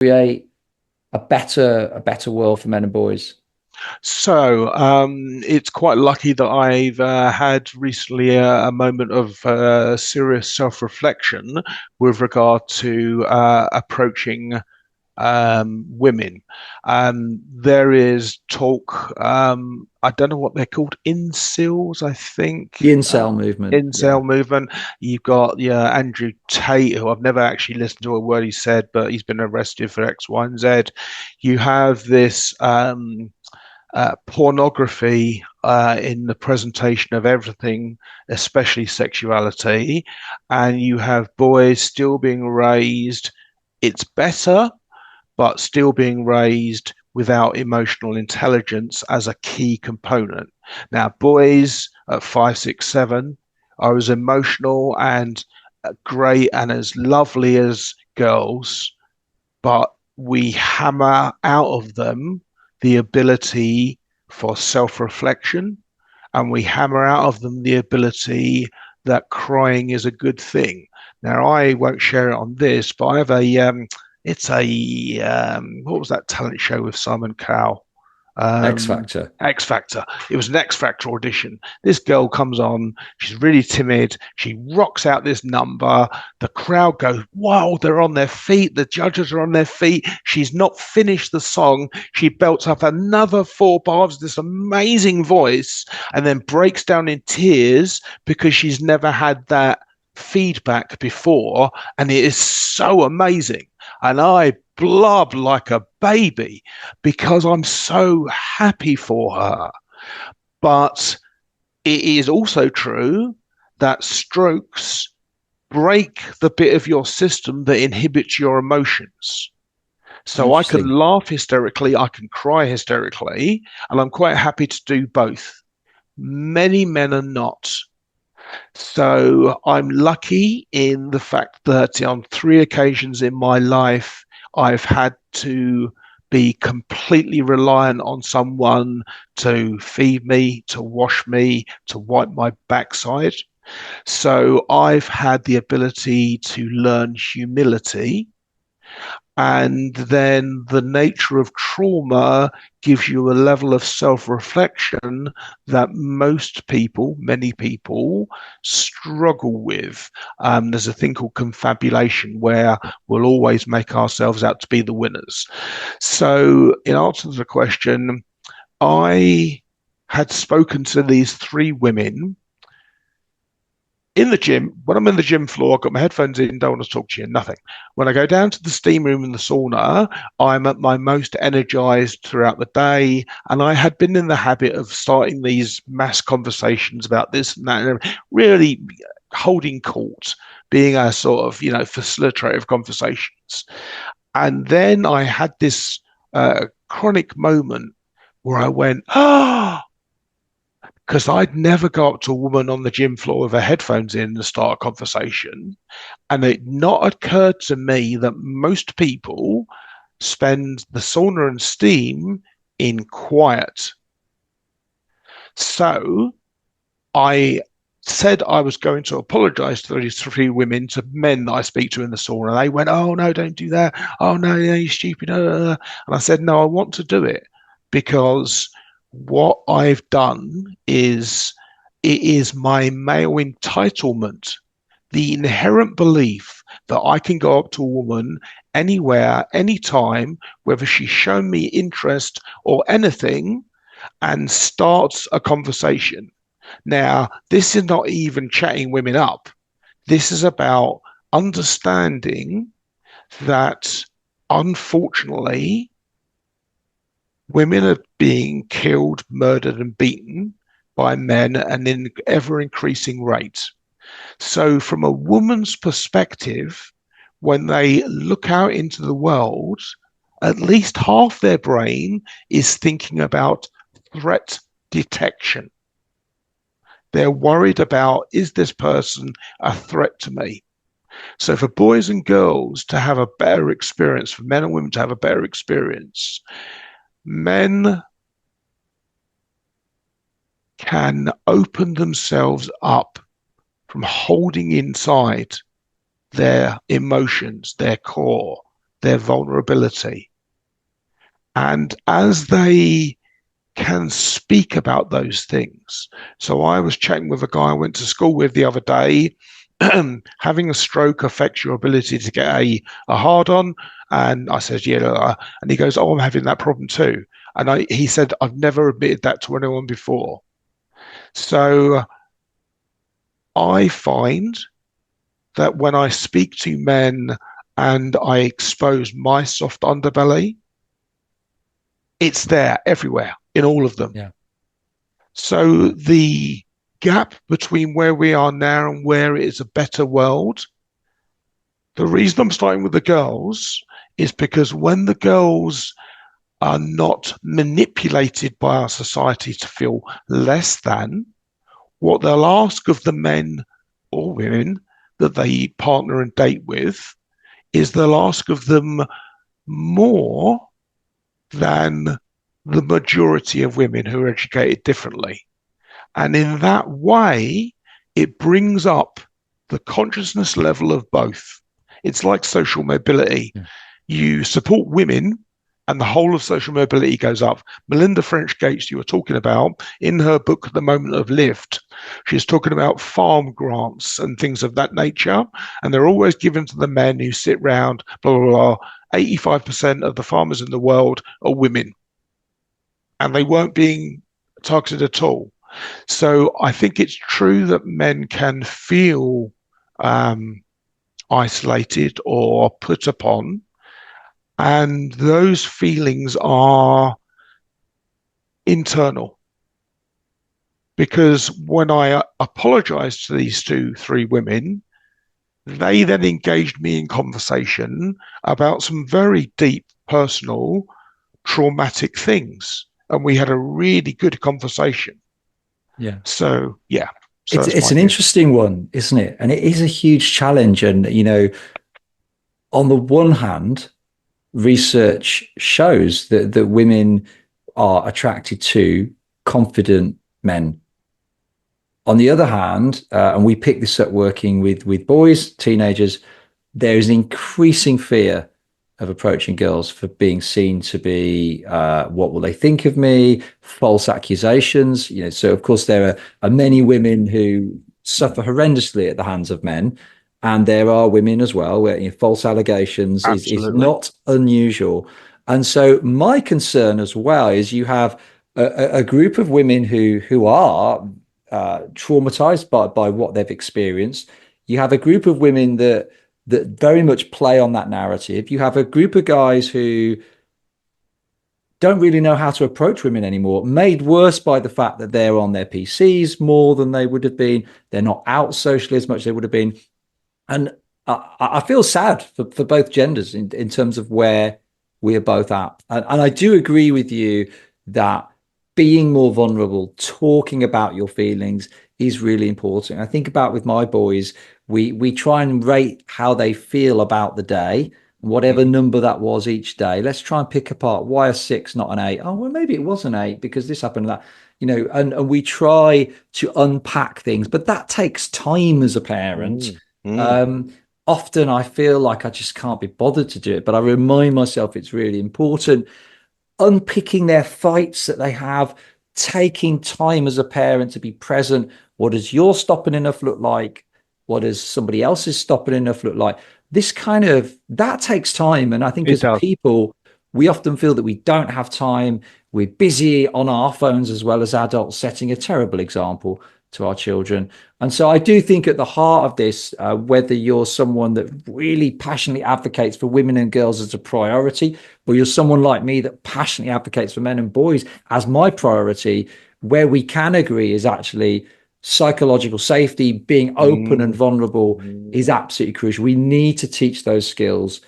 create a better world for men and boys? So it's quite lucky that I've had recently a moment of serious self-reflection with regard to approaching women. There is talk, I don't know what they're called, incels, I think. The incel movement. Yeah. Incel movement. You've got Andrew Tate, who I've never actually listened to a word he said, but he's been arrested for X, Y, and Z. You have this pornography in the presentation of everything, especially sexuality, and you have boys still being raised. It's better, but still being raised without emotional intelligence as a key component. Now, boys at 5, 6, 7 are as emotional and great and as lovely as girls, but we hammer out of them the ability for self reflection, and we hammer out of them the ability that crying is a good thing. Now, I won't share it on this, but I have it's a, what was that talent show with Simon Cowell? X um, Factor. X Factor. It was an X Factor audition. This girl comes on. She's really timid. She rocks out this number. The crowd goes, wow, they're on their feet. The judges are on their feet. She's not finished the song. She belts up another 4 bars, this amazing voice, and then breaks down in tears because she's never had that feedback before. And it is so amazing. And I blub like a baby because I'm so happy for her. But it is also true that strokes break the bit of your system that inhibits your emotions. So I can Interesting. laugh hysterically, I can cry hysterically, and I'm quite happy to do both. Many men are not. So I'm lucky in the fact that on 3 occasions in my life, I've had to be completely reliant on someone to feed me, to wash me, to wipe my backside. So I've had the ability to learn humility, and then the nature of trauma gives you a level of self reflection that most people, many people, struggle with. There's a thing called confabulation where we'll always make ourselves out to be the winners. So, in answer to the question, I had spoken to these 3 women in the gym. When I'm in the gym floor, I've got my headphones in, don't want to talk to you, nothing. When I go down to the steam room and the sauna, I'm at my most energized throughout the day. And I had been in the habit of starting these mass conversations about this and that, and really holding court, being a sort of, facilitator of conversations. And then I had this chronic moment where I went, ah, because I'd never go up to a woman on the gym floor with her headphones in and start a conversation. And it not occurred to me that most people spend the sauna and steam in quiet. So I said I was going to apologize to these 3 women, to men that I speak to in the sauna. They went, oh, no, don't do that. Oh, no, you're stupid. And I said, no, I want to do it because what I've done is it is my male entitlement, the inherent belief that I can go up to a woman anywhere, anytime, whether she's shown me interest or anything, and starts a conversation. Now, this is not even chatting women up. This is about understanding that, unfortunately, women are being killed, murdered, and beaten by men, and in ever increasing rate. So, from a woman's perspective, when they look out into the world, at least half their brain is thinking about threat detection. They're worried about, is this person a threat to me? So, for boys and girls to have a better experience, for men and women to have a better experience, men can open themselves up from holding inside their emotions, their core, their vulnerability. And as they can speak about those things. So I was chatting with a guy I went to school with the other day. Having a stroke affects your ability to get a hard on. And I said, yeah. And he goes, oh, I'm having that problem too. And he said, I've never admitted that to anyone before. So I find that when I speak to men and I expose my soft underbelly, it's there everywhere in all of them. Yeah. So the gap between where we are now and where it is a better world, the reason I'm starting with the girls is because when the girls are not manipulated by our society to feel less than, what they'll ask of the men or women that they partner and date with is they'll ask of them more than the majority of women who are educated differently. And in that way, it brings up the consciousness level of both. It's like social mobility. Yeah. You support women and the whole of social mobility goes up. Melinda French Gates, you were talking about, in her book, The Moment of Lift, she's talking about farm grants and things of that nature. And they're always given to the men who sit round, blah, blah, blah. 85% of the farmers in the world are women. And they weren't being targeted at all. So I think it's true that men can feel isolated or put upon. And those feelings are internal. Because when I apologized to these 2-3 women, they then engaged me in conversation about some very deep, personal, traumatic things. And we had a really good conversation. Yeah. So, yeah. So it's an interesting one, isn't it? And it is a huge challenge. And, you know, on the one hand, research shows that women are attracted to confident men. On the other hand, and we pick this up working with boys, teenagers, there is an increasing fear of approaching girls for being seen to be what will they think of me, false accusations. You know, so of course there are many women who suffer horrendously at the hands of men. And there are women as well where, you know, false allegations is not unusual. And so my concern as well is you have a group of women who are traumatized by what they've experienced. You have a group of women that very much play on that narrative. You have a group of guys who don't really know how to approach women anymore, made worse by the fact that they're on their PCs more than they would have been. They're not out socially as much as they would have been. And I feel sad for both genders in terms of where we are both at. And I do agree with you that being more vulnerable, talking about your feelings is really important. I think about with my boys, we try and rate how they feel about the day, whatever number that was each day. Let's try and pick apart why a 6, not an 8. Oh, well, maybe it was an 8 because this happened and that. You know, and we try to unpack things, but that takes time as a parent. Often I feel like I just can't be bothered to do it, but I remind myself it's really important. Unpicking their fights that they have, taking time as a parent to be present. What does your stopping enough look like? What does somebody else's stopping enough look like? This kind of, that takes time. And I think as people, we often feel that we don't have time. We're busy on our phones as well as adults, setting a terrible example to our children. And so I do think at the heart of this, whether you're someone that really passionately advocates for women and girls as a priority, or you're someone like me that passionately advocates for men and boys as my priority, where we can agree is actually psychological safety, being open and vulnerable is absolutely crucial. We need to teach those skills